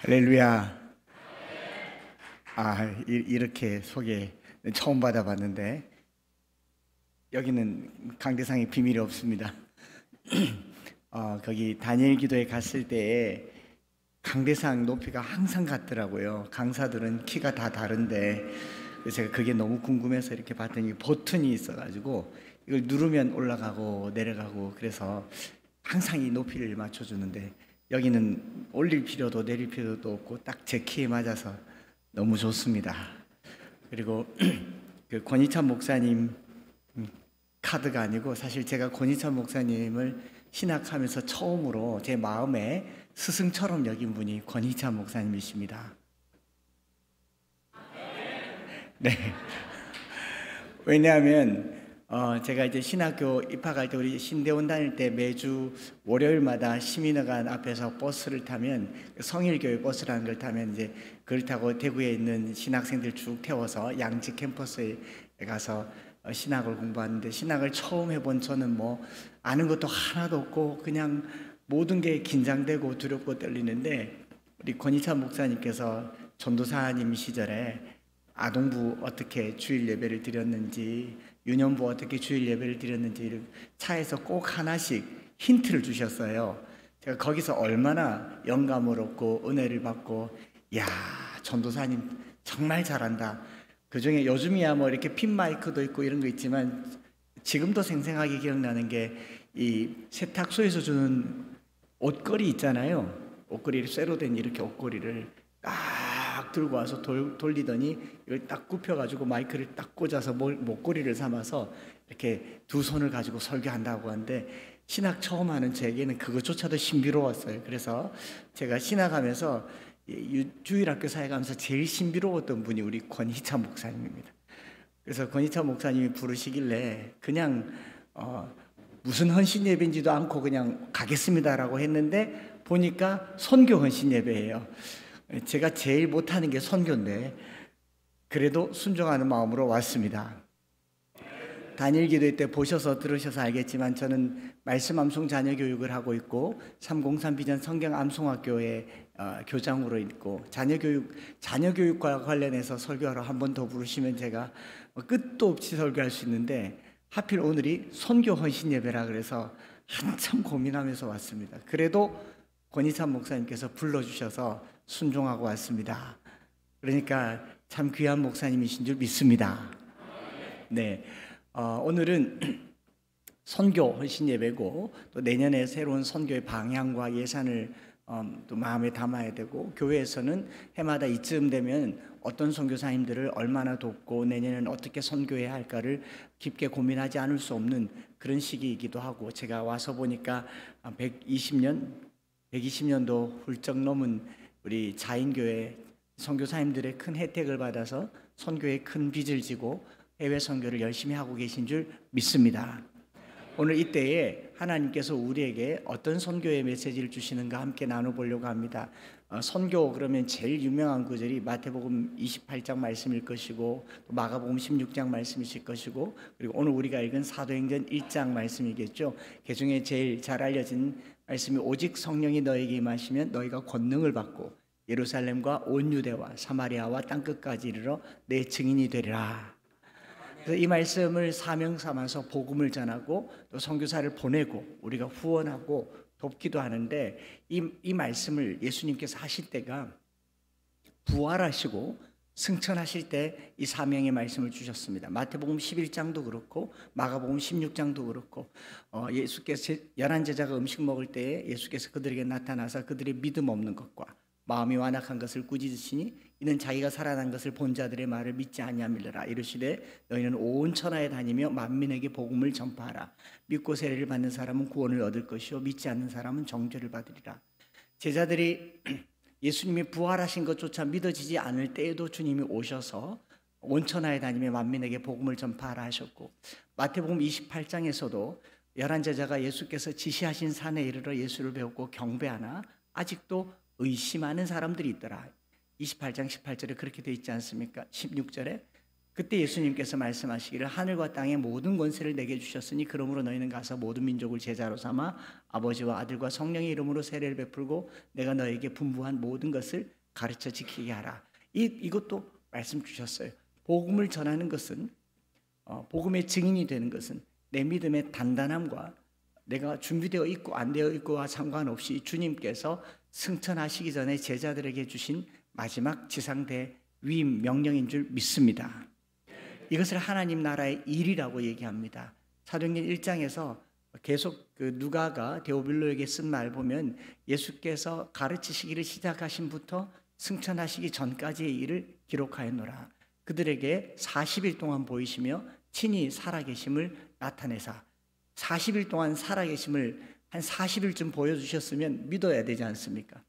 할렐루야. 이렇게 소개 처음 받아봤는데 여기는 강대상의 비밀이 없습니다. 거기 다니엘 기도에 갔을 때에 강대상 높이가 항상 같더라고요. 강사들은 키가 다 다른데 그래서 제가 그게 너무 궁금해서 이렇게 봤더니 버튼이 있어가지고 이걸 누르면 올라가고 내려가고 그래서 항상 이 높이를 맞춰주는데 여기는 올릴 필요도 내릴 필요도 없고 딱 제 키에 맞아서 너무 좋습니다. 그리고 그 권희찬 목사님 카드가 아니고 사실 제가 권희찬 목사님을 신학하면서 처음으로 제 마음에 스승처럼 여긴 분이 권희찬 목사님이십니다. 네. 왜냐하면 제가 이제 신학교 입학할 때 우리 신대원 다닐 때 매주 월요일마다 시민회관 앞에서 버스를 타면 성일교회 버스라는 걸 타면 이제 그걸 타고 대구에 있는 신학생들 쭉 태워서 양지 캠퍼스에 가서 신학을 공부하는데 신학을 처음 해본 저는 뭐 아는 것도 하나도 없고 그냥 모든 게 긴장되고 두렵고 떨리는데 우리 권희찬 목사님께서 전도사님 시절에 아동부 어떻게 주일 예배를 드렸는지 유년부 어떻게 주일 예배를 드렸는지 차에서 꼭 하나씩 힌트를 주셨어요. 제가 거기서 얼마나 영감을 얻고 은혜를 받고 야 전도사님 정말 잘한다. 그중에 요즘이야 뭐 이렇게 핀 마이크도 있고 이런 거 있지만 지금도 생생하게 기억나는 게 이 세탁소에서 주는 옷걸이 있잖아요. 옷걸이를 쇠로 된 이렇게 옷걸이를 딱 들고 와서 돌리더니 이걸 딱 굽혀가지고 마이크를 딱 꽂아서 목걸이를 삼아서 이렇게 두 손을 가지고 설교한다고 하는데 신학 처음 하는 저에게는 그것조차도 신비로웠어요. 그래서 제가 신학하면서 주일학교 사역하면서 제일 신비로웠던 분이 우리 권희찬 목사님입니다. 그래서 권희찬 목사님이 부르시길래 그냥 무슨 헌신 예배인지도 않고 그냥 가겠습니다라고 했는데 보니까 선교 헌신 예배예요. 제가 제일 못하는 게 선교인데 그래도 순종하는 마음으로 왔습니다. 다니엘 기도회 때 보셔서 들으셔서 알겠지만 저는 말씀 암송 자녀 교육을 하고 있고 303 비전 성경 암송학교에 교장으로 있고 자녀 교육과 관련해서 설교하러 한 번 더 부르시면 제가 끝도 없이 설교할 수 있는데 하필 오늘이 선교 헌신 예배라 그래서 한참 고민하면서 왔습니다. 그래도 권희찬 목사님께서 불러주셔서 순종하고 왔습니다. 그러니까 참 귀한 목사님이신 줄 믿습니다. 네, 오늘은 선교 헌신 예배고 또 내년에 새로운 선교의 방향과 예산을 또 마음에 담아야 되고 교회에서는 해마다 이쯤 되면 어떤 선교사님들을 얼마나 돕고 내년에는 어떻게 선교해야 할까를 깊게 고민하지 않을 수 없는 그런 시기이기도 하고 제가 와서 보니까 120년도 훌쩍 넘은 우리 자인교회 선교사님들의 큰 혜택을 받아서 선교에 큰 빚을 지고 해외 선교를 열심히 하고 계신 줄 믿습니다. 오늘 이때에 하나님께서 우리에게 어떤 선교의 메시지를 주시는가 함께 나눠보려고 합니다. 선교 그러면 제일 유명한 구절이 마태복음 28장 말씀일 것이고 마가복음 16장 말씀이실 것이고 그리고 오늘 우리가 읽은 사도행전 1장 말씀이겠죠. 그 중에 제일 잘 알려진 말씀이 오직 성령이 너에게 임하시면 너희가 권능을 받고 예루살렘과 온 유대와 사마리아와 땅끝까지 이르러 내 증인이 되리라. 그래서 이 말씀을 사명 삼아서 복음을 전하고 또 선교사를 보내고 우리가 후원하고 돕기도 하는데 이 말씀을 예수님께서 하실 때가 부활하시고 승천하실 때 이 사명의 말씀을 주셨습니다. 마태복음 11장도 그렇고 마가복음 16장도 그렇고 예수께서 11제자가 음식 먹을 때에 예수께서 그들에게 나타나서 그들의 믿음 없는 것과 마음이 완악한 것을 꾸짖으시니 이는 자기가 살아난 것을 본 자들의 말을 믿지 아니함이라. 이르시되 너희는 온 천하에 다니며 만민에게 복음을 전파하라. 믿고 세례를 받는 사람은 구원을 얻을 것이요 믿지 않는 사람은 정죄를 받으리라. 제자들이 예수님이 부활하신 것조차 믿어지지 않을 때에도 주님이 오셔서 온 천하에 다니며 만민에게 복음을 전파하라 하셨고 마태복음 28장에서도 11제자가 예수께서 지시하신 산에 이르러 예수를 배웠고 경배하나 아직도 의심하는 사람들이 있더라. 28장 18절에 그렇게 되어 있지 않습니까? 16절에 그때 예수님께서 말씀하시기를 하늘과 땅의 모든 권세를 내게 주셨으니 그러므로 너희는 가서 모든 민족을 제자로 삼아 아버지와 아들과 성령의 이름으로 세례를 베풀고 내가 너에게 분부한 모든 것을 가르쳐 지키게 하라. 이것도 말씀 주셨어요. 복음을 전하는 것은 복음의 증인이 되는 것은 내 믿음의 단단함과 내가 준비되어 있고 안 되어 있고와 상관없이 주님께서 승천하시기 전에 제자들에게 주신 마지막 지상대 위임 명령인 줄 믿습니다. 이것을 하나님 나라의 일이라고 얘기합니다. 사도행전 1장에서 계속 누가가 데오빌로에게 쓴 말 보면 예수께서 가르치시기를 시작하신부터 승천하시기 전까지의 일을 기록하였노라. 그들에게 40일 동안 보이시며 친히 살아계심을 나타내사 40일 동안 살아계심을 한 40일쯤 보여주셨으면 믿어야 되지 않습니까?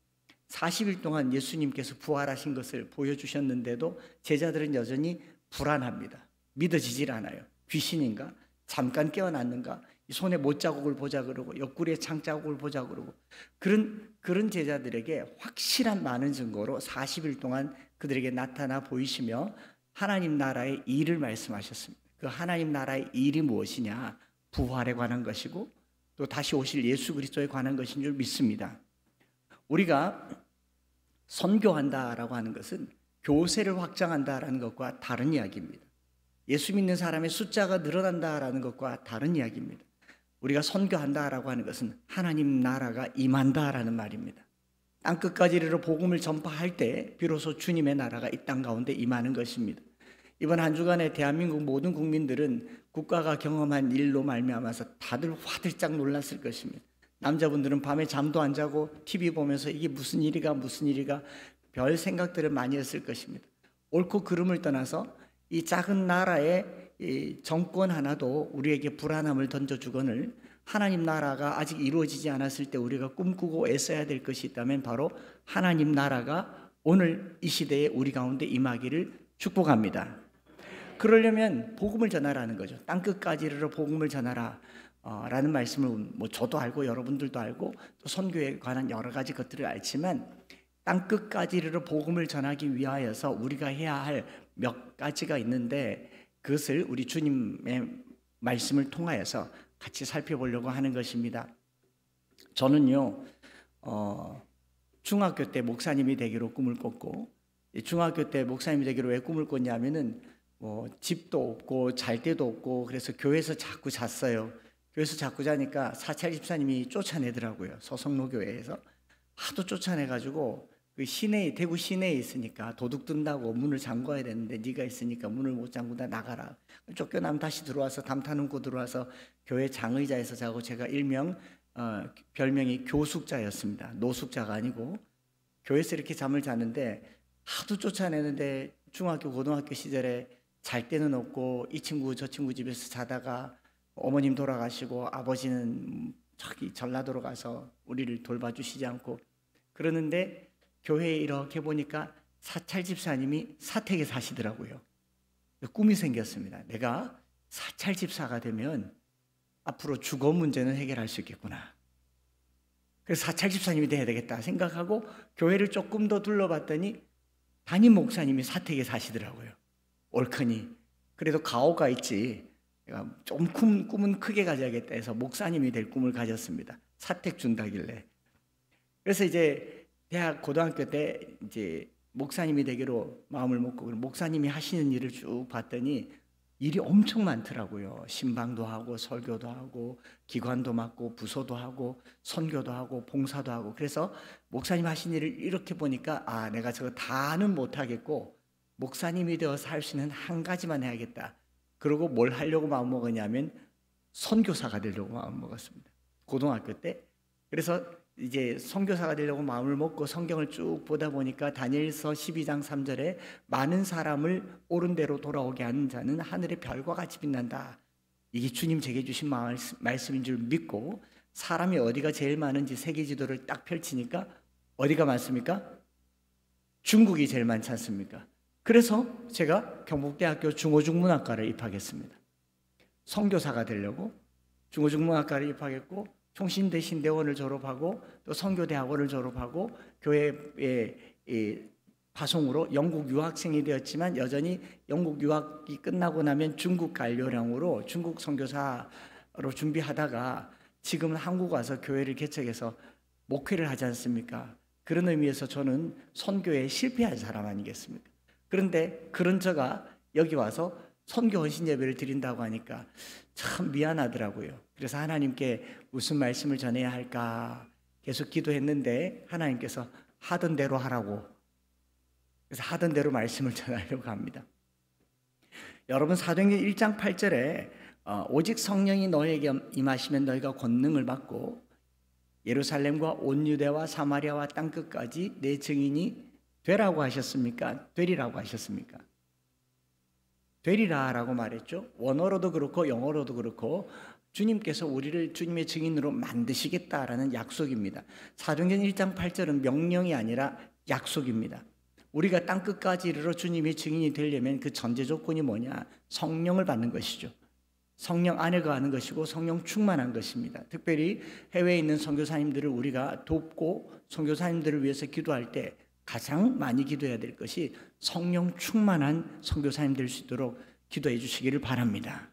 40일 동안 예수님께서 부활하신 것을 보여주셨는데도 제자들은 여전히 불안합니다. 믿어지질 않아요. 귀신인가? 잠깐 깨어났는가? 손에 못자국을 보자 그러고 옆구리에 창자국을 보자 그러고 그런 제자들에게 확실한 많은 증거로 40일 동안 그들에게 나타나 보이시며 하나님 나라의 일을 말씀하셨습니다. 그 하나님 나라의 일이 무엇이냐? 부활에 관한 것이고 또 다시 오실 예수 그리스도에 관한 것인 줄 믿습니다. 우리가 선교한다라고 하는 것은 교세를 확장한다라는 것과 다른 이야기입니다. 예수 믿는 사람의 숫자가 늘어난다라는 것과 다른 이야기입니다. 우리가 선교한다라고 하는 것은 하나님 나라가 임한다라는 말입니다. 땅끝까지 이르러 복음을 전파할 때 비로소 주님의 나라가 이 땅 가운데 임하는 것입니다. 이번 한 주간에 대한민국 모든 국민들은 국가가 경험한 일로 말미암아서 다들 화들짝 놀랐을 것입니다. 남자분들은 밤에 잠도 안 자고 TV 보면서 이게 무슨 일이가 별 생각들을 많이 했을 것입니다. 옳고 그름을 떠나서 이 작은 나라의 이 정권 하나도 우리에게 불안함을 던져주거늘 하나님 나라가 아직 이루어지지 않았을 때 우리가 꿈꾸고 애써야 될 것이 있다면 바로 하나님 나라가 오늘 이 시대에 우리 가운데 임하기를 축복합니다. 그러려면 복음을 전하라는 거죠. 땅끝까지 이르러 복음을 전하라 라는 말씀을 저도 알고 여러분들도 알고 또 선교에 관한 여러 가지 것들을 알지만 땅끝까지 이르러 복음을 전하기 위하여서 우리가 해야 할 몇 가지가 있는데 그것을 우리 주님의 말씀을 통하여서 같이 살펴보려고 하는 것입니다. 저는요 중학교 때 목사님이 되기로 꿈을 꿨고 중학교 때 목사님이 되기로 왜 꿈을 꿨냐면은 집도 없고 잘 데도 없고 그래서 교회에서 자꾸 잤어요. 교회에서 자꾸 자니까 사찰 집사님이 쫓아내더라고요. 서성로교회에서 하도 쫓아내가지고 그 대구 시내에 있으니까 도둑 든다고 문을 잠궈야 되는데 네가 있으니까 문을 못 잠그다 나가라. 쫓겨나면 다시 들어와서 담타놓고 들어와서 교회 장의자에서 자고 제가 별명이 교숙자였습니다. 노숙자가 아니고 교회에서 이렇게 잠을 자는데 하도 쫓아내는데 중학교 고등학교 시절에 잘 때는 없고 이 친구 저 친구 집에서 자다가 어머님 돌아가시고 아버지는 저기 전라도로 가서 우리를 돌봐주시지 않고 그러는데 교회에 이렇게 보니까 사찰 집사님이 사택에 사시더라고요. 꿈이 생겼습니다. 내가 사찰 집사가 되면 앞으로 주거 문제는 해결할 수 있겠구나. 그래서 사찰 집사님이 돼야 되겠다 생각하고 교회를 조금 더 둘러봤더니 담임 목사님이 사택에 사시더라고요. 옳거니 그래도 가오가 있지. 내가 좀 꿈은 크게 가져야겠다 해서 목사님이 될 꿈을 가졌습니다. 사택 준다길래. 그래서 이제 대학 고등학교 때 이제 목사님이 되기로 마음을 먹고 목사님이 하시는 일을 쭉 봤더니 일이 엄청 많더라고요. 신방도 하고 설교도 하고 기관도 맡고 부서도 하고 선교도 하고 봉사도 하고 그래서 목사님 하신 일을 이렇게 보니까 내가 저거 다는 못하겠고 목사님이 되어서 할 수 있는 한 가지만 해야겠다. 그리고 뭘 하려고 마음먹었냐면 선교사가 되려고 마음먹었습니다. 고등학교 때. 그래서 이제 선교사가 되려고 마음을 먹고 성경을 쭉 보다 보니까 다니엘서 12장 3절에 많은 사람을 옳은 대로 돌아오게 하는 자는 하늘의 별과 같이 빛난다. 이게 주님 제게 주신 말씀인 줄 믿고 사람이 어디가 제일 많은지 세계 지도를 딱 펼치니까 어디가 많습니까? 중국이 제일 많지 않습니까? 그래서 제가 경북대학교 중어중문학과를 입학했습니다. 선교사가 되려고 중어중문학과를 입학했고 총신대 신대원을 졸업하고 또 선교대학원을 졸업하고 교회에 파송으로 영국 유학생이 되었지만 여전히 영국 유학이 끝나고 나면 중국 갈 요량으로 중국 선교사로 준비하다가 지금은 한국 와서 교회를 개척해서 목회를 하지 않습니까? 그런 의미에서 저는 선교에 실패한 사람 아니겠습니까? 그런데 그런 저가 여기 와서 선교 헌신 예배를 드린다고 하니까 참 미안하더라고요. 그래서 하나님께 무슨 말씀을 전해야 할까 계속 기도했는데 하나님께서 하던 대로 하라고, 그래서 하던 대로 말씀을 전하려고 합니다. 여러분, 사도행전 1장 8절에 오직 성령이 너에게 임하시면 너희가 권능을 받고 예루살렘과 온 유대와 사마리아와 땅끝까지 내 증인이 되라고 하셨습니까? 되리라고 하셨습니까? 되리라라고 말했죠. 원어로도 그렇고 영어로도 그렇고 주님께서 우리를 주님의 증인으로 만드시겠다라는 약속입니다. 사도행전 1장 8절은 명령이 아니라 약속입니다. 우리가 땅끝까지 이르러 주님의 증인이 되려면 그 전제 조건이 뭐냐? 성령을 받는 것이죠. 성령 안에 거하는 것이고 성령 충만한 것입니다. 특별히 해외에 있는 선교사님들을 우리가 돕고 선교사님들을 위해서 기도할 때 가장 많이 기도해야 될 것이 성령 충만한 선교사님 될 수 있도록 기도해 주시기를 바랍니다.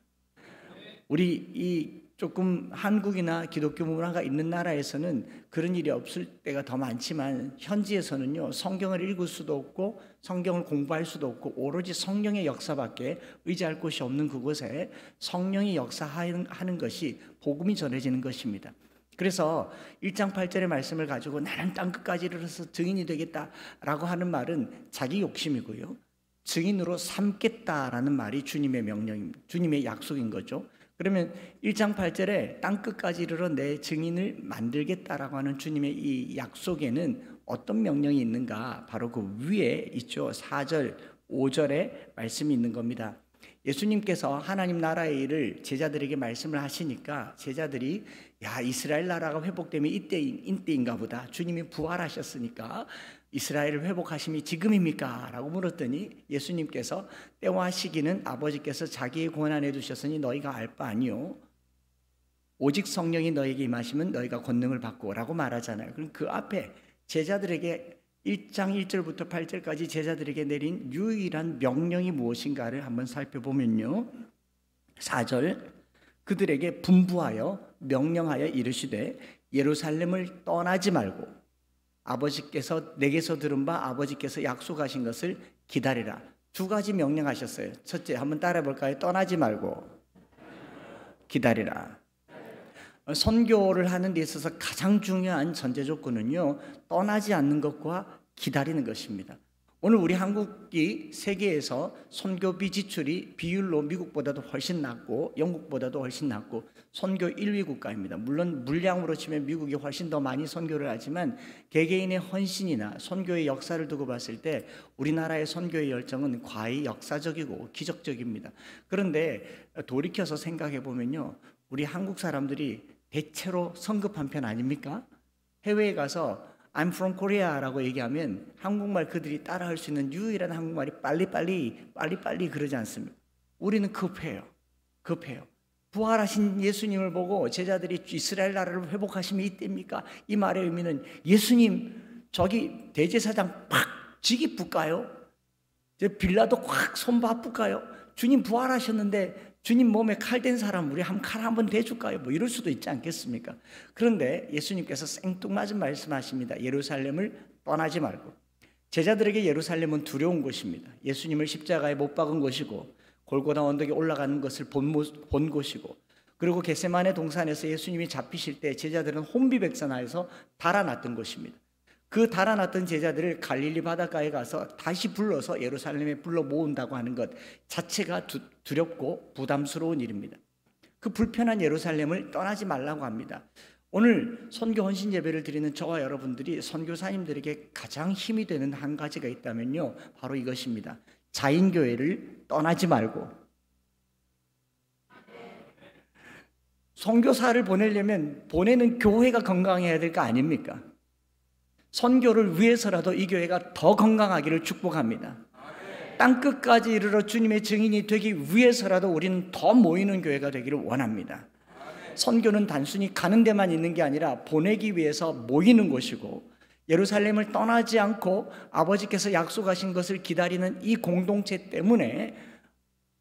우리 이 조금 한국이나 기독교 문화가 있는 나라에서는 그런 일이 없을 때가 더 많지만 현지에서는요, 성경을 읽을 수도 없고 성경을 공부할 수도 없고 오로지 성령의 역사밖에 의지할 곳이 없는 그곳에 성령이 역사하는 것이 복음이 전해지는 것입니다. 그래서 1장 8절의 말씀을 가지고 나는 땅끝까지 이르러서 증인이 되겠다라고 하는 말은 자기 욕심이고요, 증인으로 삼겠다라는 말이 주님의 명령입니다. 주님의 약속인 거죠. 그러면 1장 8절에 땅끝까지 이르러 내 증인을 만들겠다라고 하는 주님의 이 약속에는 어떤 명령이 있는가? 바로 그 위에 있죠. 4절, 5절에 말씀이 있는 겁니다. 예수님께서 하나님 나라의 일을 제자들에게 말씀을 하시니까 제자들이 야, 이스라엘 나라가 회복되면 이때인가 보다. 주님이 부활하셨으니까 이스라엘을 회복하심이 지금입니까? 라고 물었더니 예수님께서 때와 시기는 아버지께서 자기의 권한에 두셨으니 너희가 알 바 아니요, 오직 성령이 너에게 임하시면 너희가 권능을 받고 라고 말하잖아요. 그럼 그 앞에 제자들에게 1장 1절부터 8절까지 제자들에게 내린 유일한 명령이 무엇인가를 한번 살펴보면요, 4절, 그들에게 분부하여 명령하여 이르시되 예루살렘을 떠나지 말고 아버지께서 내게서 들은 바 아버지께서 약속하신 것을 기다리라. 두 가지 명령하셨어요. 첫째, 한번 따라해 볼까요? 떠나지 말고 기다리라. 선교를 하는 데 있어서 가장 중요한 전제 조건은요, 떠나지 않는 것과 기다리는 것입니다. 오늘 우리 한국이 세계에서 선교비 지출이 비율로 미국보다도 훨씬 낮고 영국보다도 훨씬 낮고 선교 1위 국가입니다. 물론 물량으로 치면 미국이 훨씬 더 많이 선교를 하지만 개개인의 헌신이나 선교의 역사를 두고 봤을 때 우리나라의 선교의 열정은 과히 역사적이고 기적적입니다. 그런데 돌이켜서 생각해 보면요, 우리 한국 사람들이 대체로 성급한 편 아닙니까? 해외에 가서 I'm from Korea라고 얘기하면 한국말 그들이 따라할 수 있는 유일한 한국말이 빨리 그러지 않습니까? 우리는 급해요. 부활하신 예수님을 보고 제자들이 이스라엘 나라를 회복하심이 이때입니까? 이 말의 의미는 예수님 저기 대제사장 팍 지기 붙까요? 빌라도 확 손바 붙까요? 주님 부활하셨는데 주님 몸에 칼 댄 사람 우리 칼 한번 대줄까요? 뭐 이럴 수도 있지 않겠습니까? 그런데 예수님께서 생뚱맞은 말씀하십니다. 예루살렘을 떠나지 말고. 제자들에게 예루살렘은 두려운 곳입니다. 예수님을 십자가에 못 박은 곳이고 골고다 언덕에 올라가는 것을 본 곳이고, 그리고 겟세마네 동산에서 예수님이 잡히실 때 제자들은 혼비백산하여서 달아났던 곳입니다. 그 달아났던 제자들을 갈릴리 바닷가에 가서 다시 불러서 예루살렘에 불러 모은다고 하는 것 자체가 두렵고 부담스러운 일입니다. 그 불편한 예루살렘을 떠나지 말라고 합니다. 오늘 선교 헌신 예배를 드리는 저와 여러분들이 선교사님들에게 가장 힘이 되는 한 가지가 있다면요, 바로 이것입니다. 자인교회를 떠나지 말고. 선교사를 보내려면 보내는 교회가 건강해야 될 거 아닙니까? 선교를 위해서라도 이 교회가 더 건강하기를 축복합니다. 땅끝까지 이르러 주님의 증인이 되기 위해서라도 우리는 더 모이는 교회가 되기를 원합니다. 선교는 단순히 가는 데만 있는 게 아니라 보내기 위해서 모이는 곳이고 예루살렘을 떠나지 않고 아버지께서 약속하신 것을 기다리는 이 공동체 때문에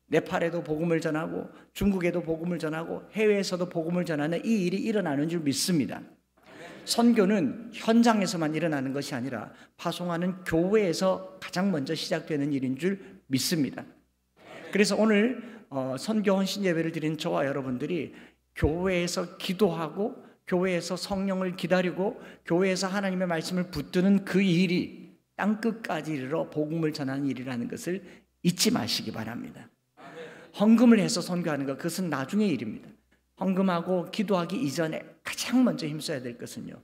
네팔에도 복음을 전하고 중국에도 복음을 전하고 해외에서도 복음을 전하는 이 일이 일어나는 줄 믿습니다. 선교는 현장에서만 일어나는 것이 아니라 파송하는 교회에서 가장 먼저 시작되는 일인 줄 믿습니다. 그래서 오늘 선교 헌신 예배를 드린 저와 여러분들이 교회에서 기도하고 교회에서 성령을 기다리고 교회에서 하나님의 말씀을 붙드는 그 일이 땅끝까지 이르러 복음을 전하는 일이라는 것을 잊지 마시기 바랍니다. 헌금을 해서 선교하는 것, 그것은 나중의 일입니다. 헌금하고 기도하기 이전에 가장 먼저 힘써야 될 것은요,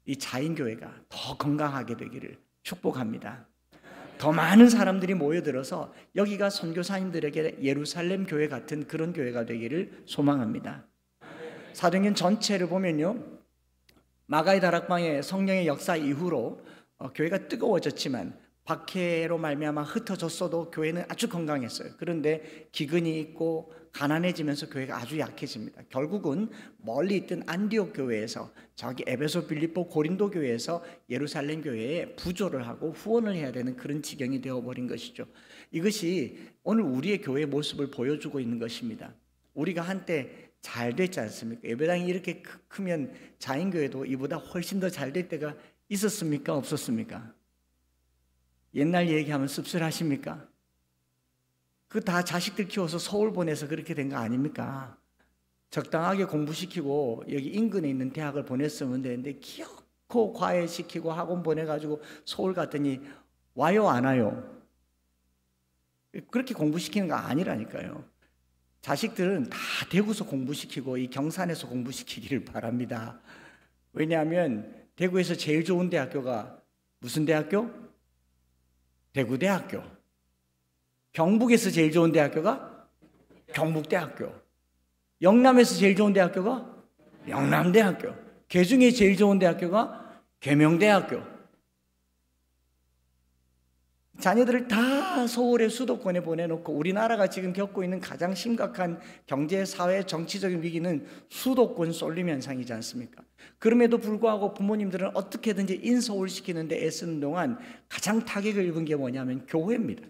이 자인교회가 더 건강하게 되기를 축복합니다. 더 많은 사람들이 모여들어서 여기가 선교사님들에게 예루살렘 교회 같은 그런 교회가 되기를 소망합니다. 사도행전 전체를 보면요, 마가의 다락방의 성령의 역사 이후로 교회가 뜨거워졌지만 박해로 말미암아 흩어졌어도 교회는 아주 건강했어요. 그런데 기근이 있고 가난해지면서 교회가 아주 약해집니다. 결국은 멀리 있던 안디옥 교회에서 저기 에베소, 빌립보, 고린도 교회에서 예루살렘 교회에 부조를 하고 후원을 해야 되는 그런 지경이 되어버린 것이죠. 이것이 오늘 우리의 교회의 모습을 보여주고 있는 것입니다. 우리가 한때 잘 됐지 않습니까? 예배당이 이렇게 크면 자인교회도 이보다 훨씬 더 잘 될 때가 있었습니까? 없었습니까? 옛날 얘기하면 씁쓸하십니까? 그 다 자식들 키워서 서울 보내서 그렇게 된 거 아닙니까? 적당하게 공부시키고 여기 인근에 있는 대학을 보냈으면 되는데 기어코 과외시키고 학원 보내가지고 서울 갔더니 와요 안 와요? 그렇게 공부시키는 거 아니라니까요. 자식들은 다 대구에서 공부시키고 이 경산에서 공부시키기를 바랍니다. 왜냐하면 대구에서 제일 좋은 대학교가 무슨 대학교? 대구대학교. 경북에서 제일 좋은 대학교가 경북대학교. 영남에서 제일 좋은 대학교가 영남대학교. 계중에 제일 좋은 대학교가 계명대학교. 자녀들을 다 서울의 수도권에 보내놓고 우리나라가 지금 겪고 있는 가장 심각한 경제, 사회, 정치적인 위기는 수도권 쏠림 현상이지 않습니까? 그럼에도 불구하고 부모님들은 어떻게든지 인서울시키는 데 애쓰는 동안 가장 타격을 입은 게 뭐냐면 교회입니다.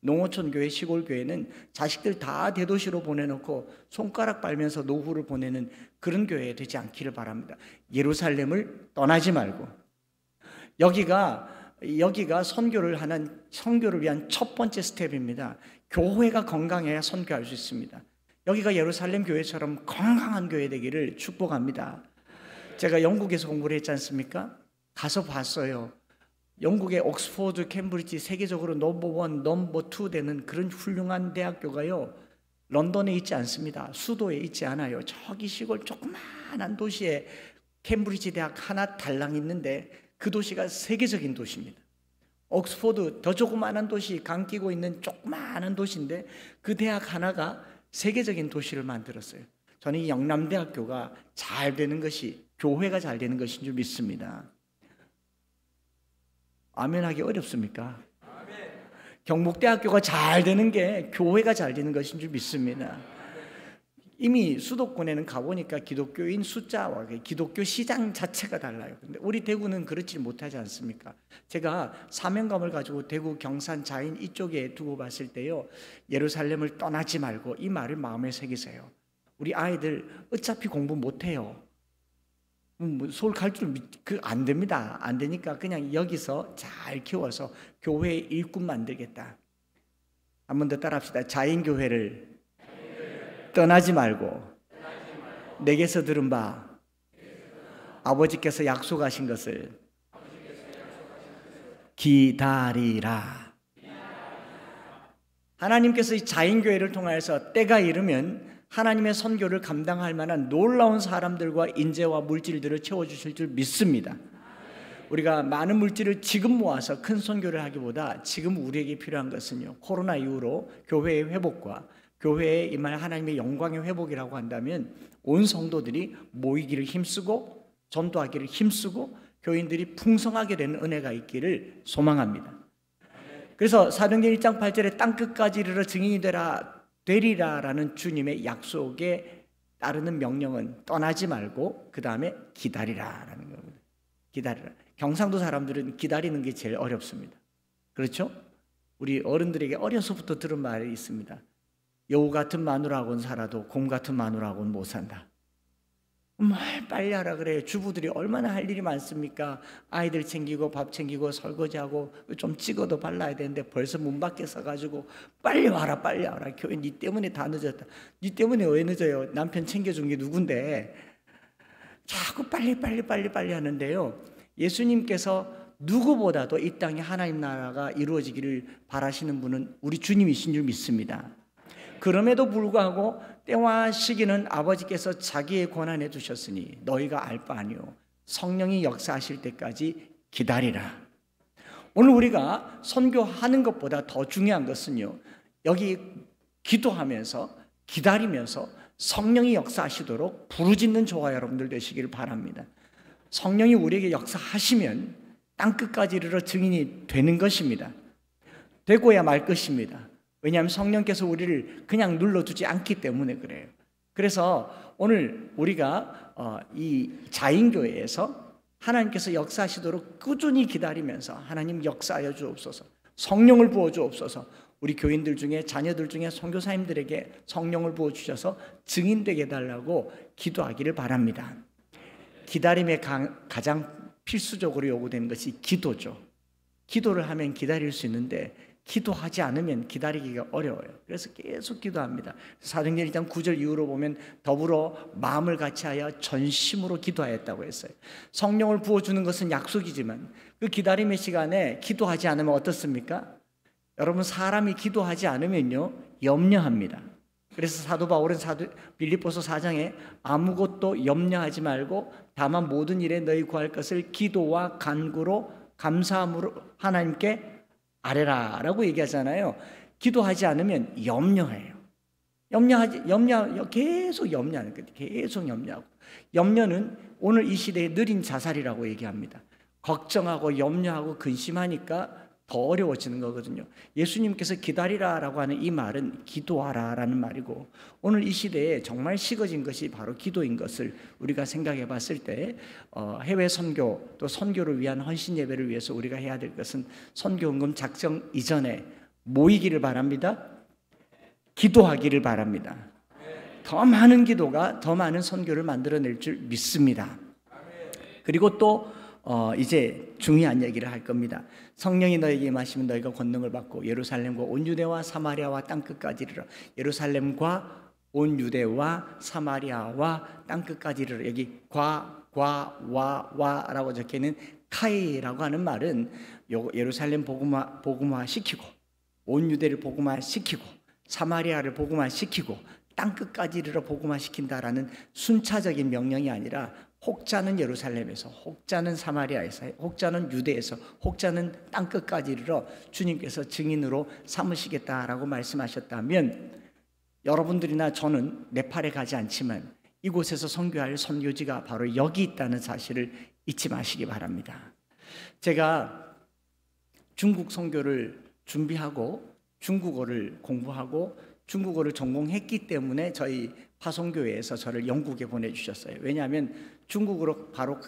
농어촌 교회, 시골 교회는 자식들 다 대도시로 보내놓고 손가락 빨면서 노후를 보내는 그런 교회 되지 않기를 바랍니다. 예루살렘을 떠나지 말고 여기가 선교를 위한 첫 번째 스텝입니다. 교회가 건강해야 선교할 수 있습니다. 여기가 예루살렘 교회처럼 건강한 교회 되기를 축복합니다. 제가 영국에서 공부를 했지 않습니까? 가서 봤어요. 영국의 옥스포드, 캠브리지 세계적으로 넘버1, 넘버2 되는 그런 훌륭한 대학교가요, 런던에 있지 않습니다. 수도에 있지 않아요. 저기 시골 조그마한 도시에 캠브리지 대학 하나 달랑 있는데 그 도시가 세계적인 도시입니다. 옥스포드 더 조그마한 도시, 강 끼고 있는 조그마한 도시인데 그 대학 하나가 세계적인 도시를 만들었어요. 저는 이 영남대학교가 잘 되는 것이, 교회가 잘 되는 것인 줄 믿습니다. 아멘하기 어렵습니까? 경북대학교가 잘 되는 게 교회가 잘 되는 것인 줄 믿습니다. 이미 수도권에는 가보니까 기독교인 숫자와 기독교 시장 자체가 달라요. 근데 우리 대구는 그렇지 못하지 않습니까? 제가 사명감을 가지고 대구, 경산, 자인 이쪽에 두고 봤을 때요, 예루살렘을 떠나지 말고 이 말을 마음에 새기세요. 우리 아이들 어차피 공부 못해요. 서울 갈 줄 안 됩니다. 안 되니까 그냥 여기서 잘 키워서 교회의 일꾼 만들겠다. 한 번 더 따라합시다. 자인교회를 떠나지 말고 내게서 들은 바 아버지께서 약속하신 것을 기다리라. 하나님께서 이 자인교회를 통하여서 때가 이르면 하나님의 선교를 감당할 만한 놀라운 사람들과 인재와 물질들을 채워주실 줄 믿습니다. 우리가 많은 물질을 지금 모아서 큰 선교를 하기보다 지금 우리에게 필요한 것은요, 코로나 이후로 교회의 회복과 교회에 임할 하나님의 영광의 회복이라고 한다면 온 성도들이 모이기를 힘쓰고 전도하기를 힘쓰고 교인들이 풍성하게 되는 은혜가 있기를 소망합니다. 그래서 사도행전 1장 8절에 땅끝까지 이르러 증인이 되리라라는 주님의 약속에 따르는 명령은 떠나지 말고 그 다음에 기다리라라는 겁니다. 기다리라. 경상도 사람들은 기다리는 게 제일 어렵습니다. 그렇죠? 우리 어른들에게 어려서부터 들은 말이 있습니다. 여우 같은 마누라하고는 살아도 곰 같은 마누라하고는 못 산다. 말 빨리 하라 그래요. 주부들이 얼마나 할 일이 많습니까? 아이들 챙기고 밥 챙기고 설거지하고 좀 찍어도 발라야 되는데 벌써 문 밖에 서가지고 빨리 와라 빨리 와라. 교회 니 때문에 다 늦었다. 니 때문에 왜 늦어요? 남편 챙겨준 게 누군데? 자꾸 빨리 하는데요. 예수님께서 누구보다도 이 땅에 하나님 나라가 이루어지기를 바라시는 분은 우리 주님이신 줄 믿습니다. 그럼에도 불구하고 때와 시기는 아버지께서 자기의 권한에 두셨으니 너희가 알 바 아니요 성령이 역사하실 때까지 기다리라. 오늘 우리가 선교하는 것보다 더 중요한 것은요, 여기 기도하면서 기다리면서 성령이 역사하시도록 부르짖는 저와 여러분들 되시기를 바랍니다. 성령이 우리에게 역사하시면 땅끝까지 이르러 증인이 되는 것입니다. 되고야 말 것입니다. 왜냐하면 성령께서 우리를 그냥 눌러두지 않기 때문에 그래요. 그래서 오늘 우리가 이 자인교회에서 하나님께서 역사하시도록 꾸준히 기다리면서 하나님 역사하여 주옵소서, 성령을 부어 주옵소서, 우리 교인들 중에 자녀들 중에 선교사님들에게 성령을 부어 주셔서 증인되게 해달라고 기도하기를 바랍니다. 기다림에 가장 필수적으로 요구되는 것이 기도죠. 기도를 하면 기다릴 수 있는데 기도하지 않으면 기다리기가 어려워요. 그래서 계속 기도합니다. 사도행전 1장 9절 이후로 보면 더불어 마음을 같이하여 전심으로 기도하였다고 했어요. 성령을 부어주는 것은 약속이지만 그 기다림의 시간에 기도하지 않으면 어떻습니까? 여러분, 사람이 기도하지 않으면요 염려합니다. 그래서 사도 바울은 빌립보서 4장에 아무것도 염려하지 말고 다만 모든 일에 너희 구할 것을 기도와 간구로 감사함으로 하나님께 아뢰라 라고 얘기하잖아요. 기도하지 않으면 염려해요. 계속 염려하는 거예요. 계속 염려하고. 염려는 오늘 이 시대의 느린 자살이라고 얘기합니다. 걱정하고 염려하고 근심하니까 더 어려워지는 거거든요. 예수님께서 기다리라 라고 하는 이 말은 기도하라 라는 말이고, 오늘 이 시대에 정말 식어진 것이 바로 기도인 것을 우리가 생각해 봤을 때 해외 선교 또 선교를 위한 헌신 예배를 위해서 우리가 해야 될 것은 선교헌금 작정 이전에 모이기를 바랍니다. 기도하기를 바랍니다. 더 많은 기도가 더 많은 선교를 만들어낼 줄 믿습니다. 그리고 또 이제 중요한 얘기를 할 겁니다. 성령이 너에게 임하시면 너희가 권능을 받고 예루살렘과 온 유대와 사마리아와 땅끝까지 이르러. 예루살렘과 온 유대와 사마리아와 땅끝까지 이르러. 여기 와라고 적혀있는 카이라고 하는 말은 예루살렘 복음화 시키고, 온 유대를 복음화 시키고, 사마리아를 복음화 시키고, 땅끝까지 이르러 복음화 시킨다라는 순차적인 명령이 아니라 혹자는 예루살렘에서, 혹자는 사마리아에서, 혹자는 유대에서, 혹자는 땅끝까지 이르러 주님께서 증인으로 삼으시겠다라고 말씀하셨다면, 여러분들이나 저는 네팔에 가지 않지만 이곳에서 선교할 선교지가 바로 여기 있다는 사실을 잊지 마시기 바랍니다. 제가 중국 선교를 준비하고 중국어를 공부하고 중국어를 전공했기 때문에 저희 파송교회에서 저를 영국에 보내주셨어요. 왜냐하면 중국으로 바로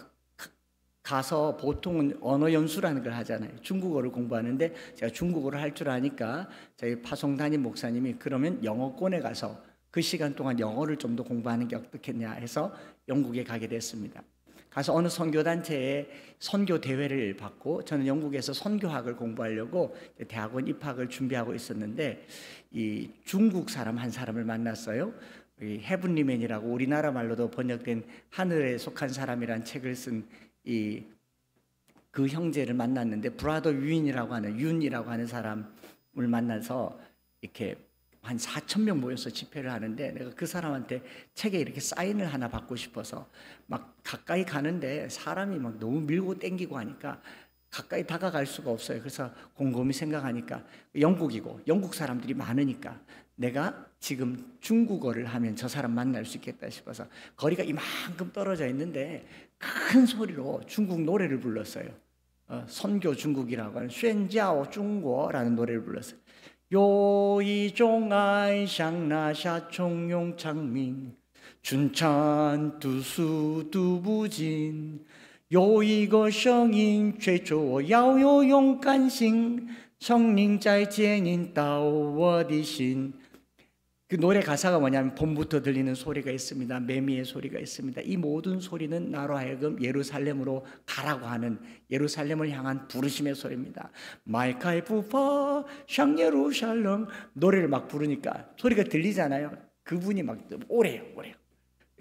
가서 보통은 언어 연수라는 걸 하잖아요. 중국어를 공부하는데 제가 중국어를 할 줄 아니까 저희 파송 담임 목사님이 그러면 영어권에 가서 그 시간 동안 영어를 좀 더 공부하는 게 어떻겠냐 해서 영국에 가게 됐습니다. 가서 어느 선교단체에 선교 대회를 받고, 저는 영국에서 선교학을 공부하려고 대학원 입학을 준비하고 있었는데 이 중국 사람 한 사람을 만났어요. 헤븐리맨이라고 우리나라 말로도 번역된 하늘에 속한 사람이란 책을 쓴 그 형제를 만났는데, 브라더 윤이라고 하는 사람을 만나서 이렇게 한 4,000명 모여서 집회를 하는데, 내가 그 사람한테 책에 이렇게 사인을 하나 받고 싶어서 막 가까이 가는데 사람이 막 너무 밀고 땡기고 하니까 가까이 다가갈 수가 없어요. 그래서 곰곰이 생각하니까 영국이고 영국 사람들이 많으니까 내가 지금 중국어를 하면 저 사람 만날 수 있겠다 싶어서 거리가 이만큼 떨어져 있는데 큰 소리로 중국 노래를 불렀어요. 선교 중국이라고 하는 쉔지아오 중국어라는 노래를 불렀어요. 요이종안 샹나샤 총용창민 춘찬 두수 두부진 有一个声音催促我要有勇敢心，圣灵在牵引到我的心。 그 노래 가사가 뭐냐면 봄부터 들리는 소리가 있습니다. 매미의 소리가 있습니다. 이 모든 소리는 나로 하여금 예루살렘으로 가라고 하는, 예루살렘을 향한 부르심의 소리입니다. 마이카이프파 샹예루살렘. 노래를 막 부르니까 소리가 들리잖아요. 그분이 막 오래요.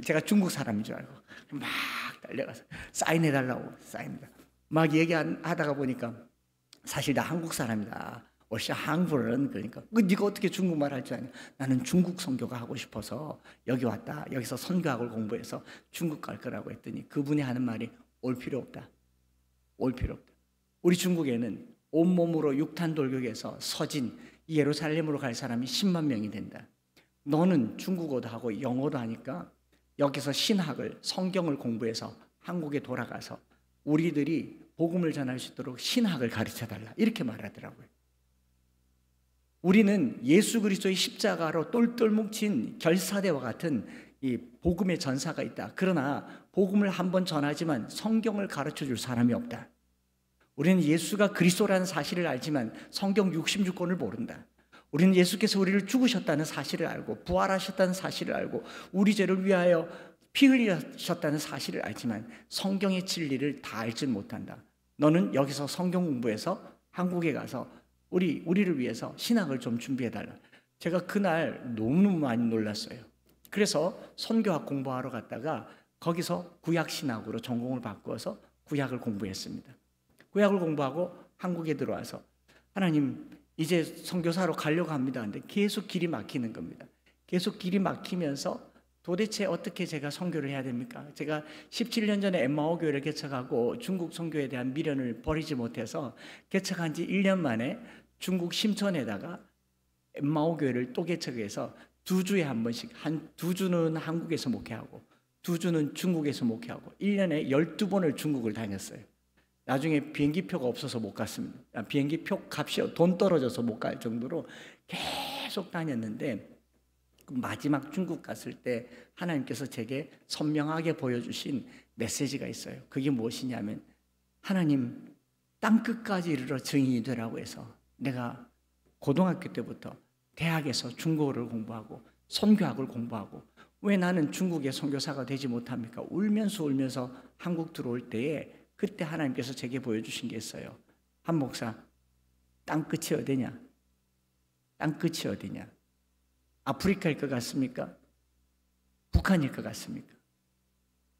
제가 중국 사람인 줄 알고 막 달려가서 사인해달라고, 사인해달라고 막 얘기하다가 보니까 사실 나 한국 사람이다. 我是 한국人. 그러니까 네가 어떻게 중국말 할 줄 아냐? 나는 중국 선교가 하고 싶어서 여기 왔다. 여기서 선교학을 공부해서 중국 갈 거라고 했더니 그분이 하는 말이 올 필요 없다. 올 필요 없다. 우리 중국에는 온몸으로 육탄 돌격에서 서진 예루살렘으로 갈 사람이 10만 명이 된다. 너는 중국어도 하고 영어도 하니까 여기서 신학을, 성경을 공부해서 한국에 돌아가서 우리들이 복음을 전할 수 있도록 신학을 가르쳐달라. 이렇게 말하더라고요. 우리는 예수 그리스도의 십자가로 똘똘 뭉친 결사대와 같은 이 복음의 전사가 있다. 그러나 복음을 한번 전하지만 성경을 가르쳐 줄 사람이 없다. 우리는 예수가 그리스도라는 사실을 알지만 성경 66권을 모른다. 우리는 예수께서 우리를 죽으셨다는 사실을 알고 부활하셨다는 사실을 알고 우리 죄를 위하여 피 흘리셨다는 사실을 알지만 성경의 진리를 다 알지 못한다. 너는 여기서 성경 공부해서 한국에 가서 우리를 위해서 신학을 좀 준비해달라. 제가 그날 너무 많이 놀랐어요. 그래서 선교학 공부하러 갔다가 거기서 구약신학으로 전공을 바꾸어서 구약을 공부했습니다. 구약을 공부하고 한국에 들어와서 하나님 이제 선교사로 가려고 합니다. 근데 계속 길이 막히는 겁니다. 계속 길이 막히면서 도대체 어떻게 제가 선교를 해야 됩니까? 제가 17년 전에 엠마오 교회를 개척하고 중국 선교에 대한 미련을 버리지 못해서 개척한 지 1년 만에 중국 심천에다가 엠마오 교회를 또 개척해서 2주에 한 번씩, 2주는 한국에서 목회하고 2주는 중국에서 목회하고 1년에 12번을 중국을 다녔어요. 나중에 비행기표가 없어서 못 갔습니다. 비행기표 값이 돈 떨어져서 못 갈 정도로 계속 다녔는데 마지막 중국 갔을 때 하나님께서 제게 선명하게 보여주신 메시지가 있어요. 그게 무엇이냐면 하나님 땅끝까지 이르러 증인이 되라고 해서 내가 고등학교 때부터 대학에서 중국어를 공부하고 선교학을 공부하고 왜 나는 중국의 선교사가 되지 못합니까? 울면서 한국 들어올 때에 그때 하나님께서 제게 보여주신 게 있어요. 한 목사, 땅끝이 어디냐? 땅끝이 어디냐? 아프리카일 것 같습니까? 북한일 것 같습니까?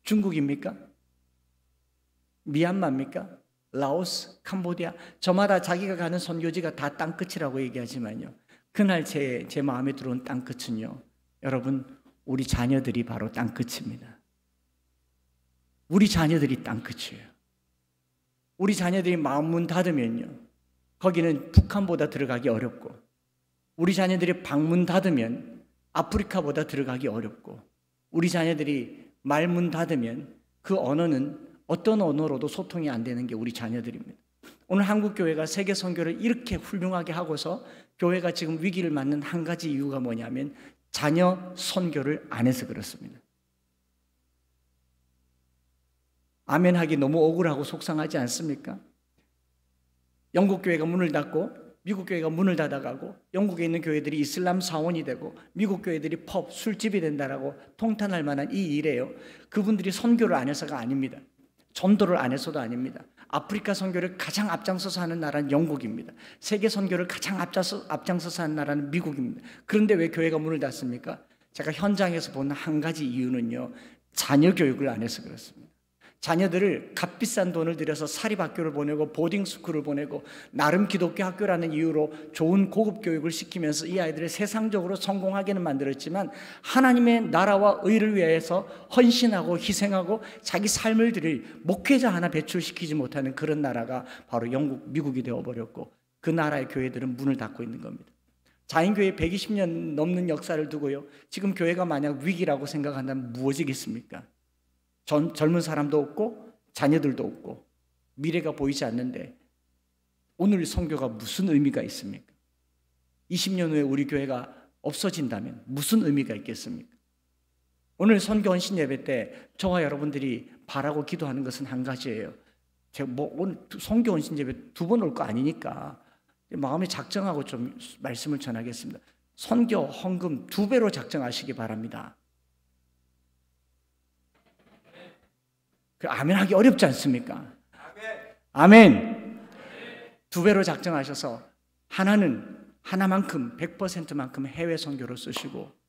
중국입니까? 미얀마입니까? 라오스, 캄보디아. 저마다 자기가 가는 선교지가 다 땅끝이라고 얘기하지만요, 그날 제 마음에 들어온 땅끝은요, 여러분, 우리 자녀들이 바로 땅끝입니다. 우리 자녀들이 땅끝이에요. 우리 자녀들이 마음 문 닫으면요, 거기는 북한보다 들어가기 어렵고, 우리 자녀들이 방문 닫으면 아프리카보다 들어가기 어렵고, 우리 자녀들이 말문 닫으면 그 언어는 어떤 언어로도 소통이 안 되는 게 우리 자녀들입니다. 오늘 한국교회가 세계 선교를 이렇게 훌륭하게 하고서 교회가 지금 위기를 맞는 한 가지 이유가 뭐냐면 자녀 선교를 안 해서 그렇습니다. 아멘 하기 너무 억울하고 속상하지 않습니까? 영국 교회가 문을 닫고 미국 교회가 문을 닫아가고 영국에 있는 교회들이 이슬람 사원이 되고 미국 교회들이 펍, 술집이 된다라고 통탄할 만한 이 일에요, 그분들이 선교를 안 해서가 아닙니다. 전도를 안 해서도 아닙니다. 아프리카 선교를 가장 앞장서서 하는 나라는 영국입니다. 세계 선교를 가장 앞장서서 하는 나라는 미국입니다. 그런데 왜 교회가 문을 닫습니까? 제가 현장에서 본 한 가지 이유는요, 자녀 교육을 안 해서 그렇습니다. 자녀들을 값비싼 돈을 들여서 사립학교를 보내고 보딩스쿨을 보내고 나름 기독교 학교라는 이유로 좋은 고급 교육을 시키면서 이 아이들을 세상적으로 성공하게는 만들었지만 하나님의 나라와 의를 위해서 헌신하고 희생하고 자기 삶을 드릴 목회자 하나 배출시키지 못하는 그런 나라가 바로 영국, 미국이 되어버렸고 그 나라의 교회들은 문을 닫고 있는 겁니다. 자인교회 120년 넘는 역사를 두고요, 지금 교회가 만약 위기라고 생각한다면 무엇이겠습니까? 젊은 사람도 없고 자녀들도 없고 미래가 보이지 않는데 오늘 선교가 무슨 의미가 있습니까? 20년 후에 우리 교회가 없어진다면 무슨 의미가 있겠습니까? 오늘 선교 헌신 예배 때 저와 여러분들이 바라고 기도하는 것은 한 가지예요. 제가 뭐 오늘 선교 원신 예배 2번 올 거 아니니까 마음에 작정하고 좀 말씀을 전하겠습니다. 선교 헌금 2배로 작정하시기 바랍니다. 그 아멘 하기 어렵지 않습니까? 아멘. 2배로 작정하셔서 하나만큼 100%만큼 해외 선교로 쓰시고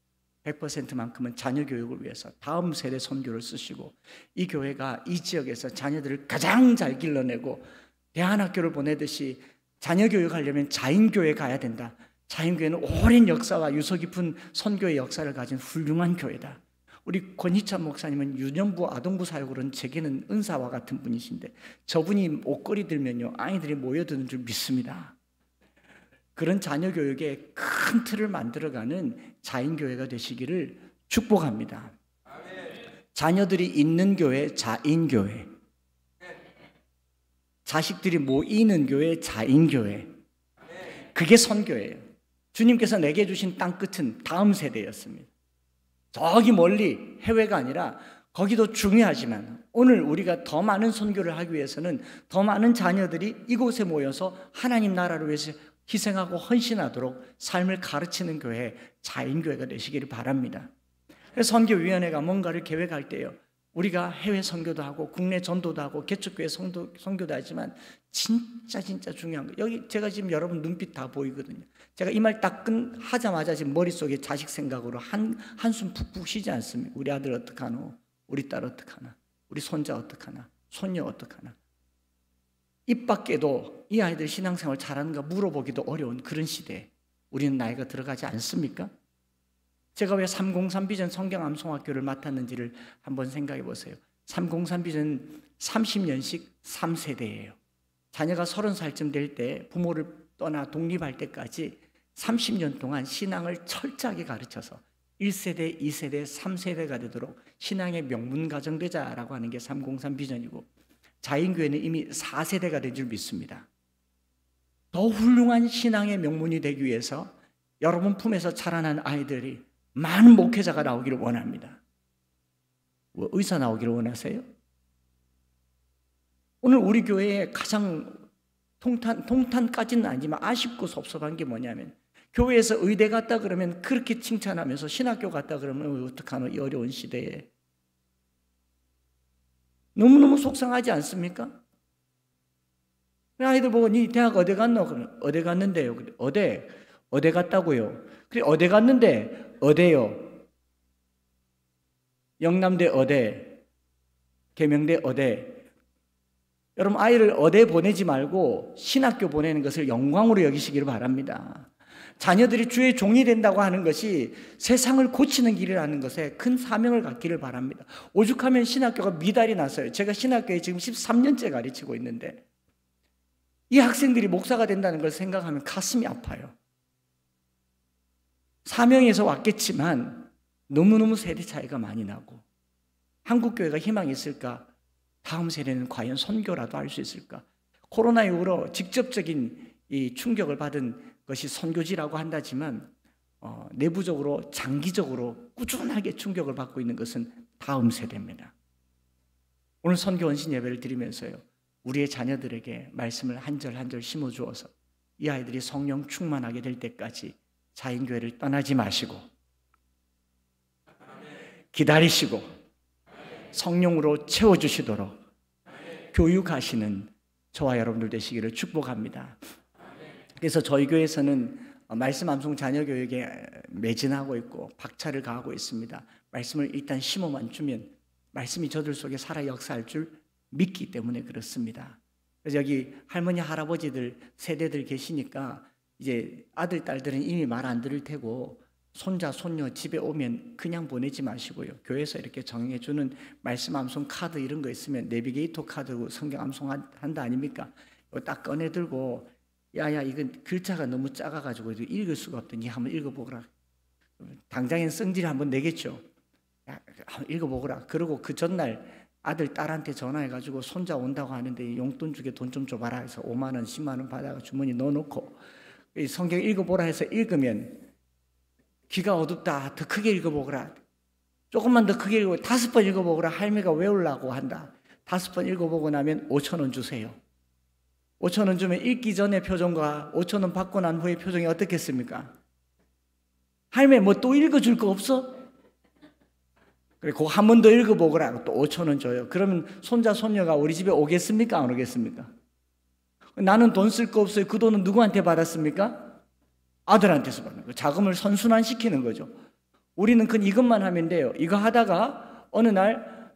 100%만큼은 자녀 교육을 위해서 다음 세대 선교를 쓰시고, 이 교회가 이 지역에서 자녀들을 가장 잘 길러내고 대안학교를 보내듯이 자녀 교육하려면 자인교회 가야 된다. 자인교회는 오랜 역사와 유서 깊은 선교의 역사를 가진 훌륭한 교회다. 우리 권희찬 목사님은 유년부 아동부 사역으로는 제게는 은사와 같은 분이신데, 저분이 옷걸이 들면요 아이들이 모여드는 줄 믿습니다. 그런 자녀 교육의 큰 틀을 만들어가는 자인교회가 되시기를 축복합니다. 자녀들이 있는 교회 자인교회, 자식들이 모이는 교회 자인교회, 그게 선교예요. 주님께서 내게 주신 땅끝은 다음 세대였습니다. 저기 멀리 해외가 아니라 거기도 중요하지만 오늘 우리가 더 많은 선교를 하기 위해서는 더 많은 자녀들이 이곳에 모여서 하나님 나라를 위해서 희생하고 헌신하도록 삶을 가르치는 교회, 자인교회가 되시기를 바랍니다. 선교위원회가 뭔가를 계획할 때요, 우리가 해외 선교도 하고 국내 전도도 하고 개척교회 선교도 하지만 진짜 중요한 거, 여기 제가 지금 여러분 눈빛 다 보이거든요. 제가 이 말 딱 하자마자 지금 머릿속에 자식 생각으로 한숨 푹푹 쉬지 않습니까? 우리 아들 어떡하노? 우리 딸 어떡하나? 우리 손자 어떡하나? 손녀 어떡하나? 입 밖에도 이 아이들 신앙생활 잘하는가 물어보기도 어려운 그런 시대에 우리는 나이가 들어가지 않습니까? 제가 왜 303 비전 성경암송학교를 맡았는지를 한번 생각해 보세요. 303 비전 30년씩 3세대예요. 자녀가 30살쯤 될 때 부모를 떠나 독립할 때까지 30년 동안 신앙을 철저하게 가르쳐서 1세대, 2세대, 3세대가 되도록 신앙의 명문 가정되자라고 하는 게 303 비전이고, 자인교회는 이미 4세대가 된 줄 믿습니다. 더 훌륭한 신앙의 명문이 되기 위해서 여러분 품에서 자라난 아이들이 많은 목회자가 나오기를 원합니다. 의사 나오기를 원하세요? 오늘 우리 교회에 가장 통탄까지는 아니지만 아쉽고 섭섭한 게 뭐냐면, 교회에서 의대 갔다 그러면 그렇게 칭찬하면서 신학교 갔다 그러면 어떡하노, 이 어려운 시대에. 너무너무 속상하지 않습니까? 아이들 보고 니 대학 어디 갔노? 그러면 어디 갔는데요? 그래, 어디 갔다고요? 그래, 어디 갔는데? 어디요? 영남대 어디? 계명대 어디? 여러분, 아이를 어디 보내지 말고 신학교 보내는 것을 영광으로 여기시기를 바랍니다. 자녀들이 주의 종이 된다고 하는 것이 세상을 고치는 길이라는 것에 큰 사명을 갖기를 바랍니다. 오죽하면 신학교가 미달이 났어요. 제가 신학교에 지금 13년째 가르치고 있는데 이 학생들이 목사가 된다는 걸 생각하면 가슴이 아파요. 사명에서 왔겠지만 너무너무 세대 차이가 많이 나고, 한국교회가 희망이 있을까? 다음 세대는 과연 선교라도 할 수 있을까? 코로나 이후로 직접적인 이 충격을 받은 것이 선교지라고 한다지만 내부적으로 장기적으로 꾸준하게 충격을 받고 있는 것은 다음 세대입니다. 오늘 선교 원신 예배를 드리면서요, 우리의 자녀들에게 말씀을 한 절 한 절 심어주어서 이 아이들이 성령 충만하게 될 때까지 자인교회를 떠나지 마시고 기다리시고 성령으로 채워주시도록 교육하시는 저와 여러분들 되시기를 축복합니다. 그래서 저희 교회에서는 말씀 암송 자녀 교육에 매진하고 있고 박차를 가하고 있습니다. 말씀을 일단 심어만 주면 말씀이 저들 속에 살아 역사할 줄 믿기 때문에 그렇습니다. 그래서 여기 할머니 할아버지들 세대들 계시니까 이제 아들 딸들은 이미 말 안 들을 테고 손자 손녀 집에 오면 그냥 보내지 마시고요, 교회에서 이렇게 정해 주는 말씀 암송 카드 이런 거 있으면 내비게이터 카드 성경 암송 한다 아닙니까? 이거 딱 꺼내 들고 야야 이건 글자가 너무 작아가지고 읽을 수가 없더니 한번 읽어보거라. 당장엔 성질 한번 내겠죠. 야, 한번 읽어보거라. 그러고 그 전날 아들 딸한테 전화해가지고 손자 온다고 하는데 용돈 주게 돈 좀 줘봐라 해서 5만 원 10만 원 받아가 주머니 넣어놓고 성경 읽어보라 해서 읽으면 귀가 어둡다, 더 크게 읽어보거라, 조금만 더 크게 읽어 5번 읽어보거라, 할매가 외우려고 한다. 5번 읽어보고 나면 5,000원 주세요. 5,000원 주면 읽기 전의 표정과 5,000원 받고 난 후의 표정이 어떻겠습니까? 할매 뭐 또 읽어줄 거 없어? 그래, 그거 한 번 더 읽어보거라. 또 5,000원 줘요. 그러면 손자 손녀가 우리 집에 오겠습니까? 안 오겠습니까? 나는 돈 쓸 거 없어요. 그 돈은 누구한테 받았습니까? 아들한테서 받는 거예요. 자금을 선순환시키는 거죠. 우리는 그건 이것만 하면 돼요. 이거 하다가 어느 날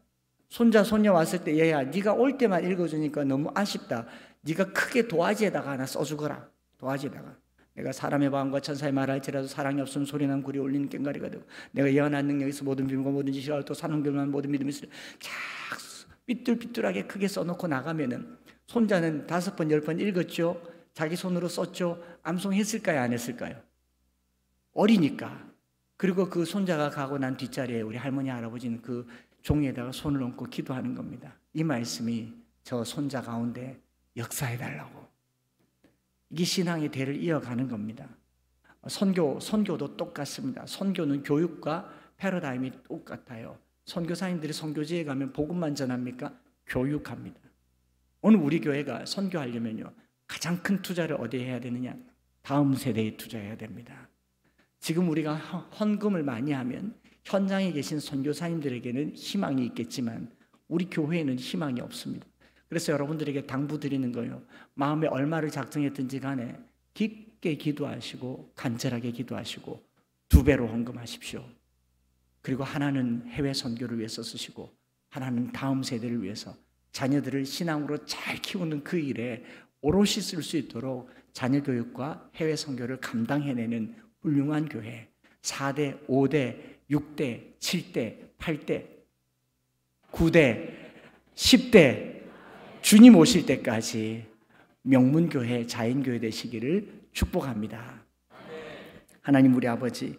손자 손녀 왔을 때 얘야 네가 올 때만 읽어주니까 너무 아쉽다. 네가 크게 도화지에다가 하나 써주거라. 도화지에다가. 내가 사람의 마음과 천사의 말을 할지라도 사랑이 없으면 소리난 굴이 울리는 꽹과리가 되고 내가 예언한 능력에서 모든 비밀과 모든 지식을 또 사랑결만 모든 믿음이 있으려 쫙 삐뚤삐뚤하게 크게 써놓고 나가면은 손자는 5번 10번 읽었죠. 자기 손으로 썼죠. 암송했을까요? 안 했을까요? 어리니까. 그리고 그 손자가 가고 난 뒷자리에 우리 할머니 할아버지는 그 종이에다가 손을 얹고 기도하는 겁니다. 이 말씀이 저 손자 가운데 역사해달라고. 이게 신앙의 대를 이어가는 겁니다. 선교도 똑같습니다. 선교는 교육과 패러다임이 똑같아요. 선교사님들이 선교지에 가면 복음만 전합니까? 교육합니다. 오늘 우리 교회가 선교하려면요, 가장 큰 투자를 어디에 해야 되느냐? 다음 세대에 투자해야 됩니다. 지금 우리가 헌금을 많이 하면 현장에 계신 선교사님들에게는 희망이 있겠지만 우리 교회에는 희망이 없습니다. 그래서 여러분들에게 당부드리는 거예요. 마음에 얼마를 작정했든지 간에 깊게 기도하시고 간절하게 기도하시고 2배로 헌금하십시오. 그리고 하나는 해외 선교를 위해서 쓰시고 하나는 다음 세대를 위해서 자녀들을 신앙으로 잘 키우는 그 일에 오롯이 쓸 수 있도록 자녀 교육과 해외 선교를 감당해내는 훌륭한 교회 4대, 5대, 6대, 7대, 8대, 9대, 10대 주님 오실 때까지 명문교회, 자인교회 되시기를 축복합니다. 하나님 우리 아버지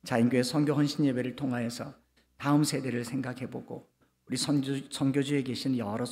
자인교회 선교 헌신 예배를 통하여서 다음 세대를 생각해보고 우리 선교지에 계신 여러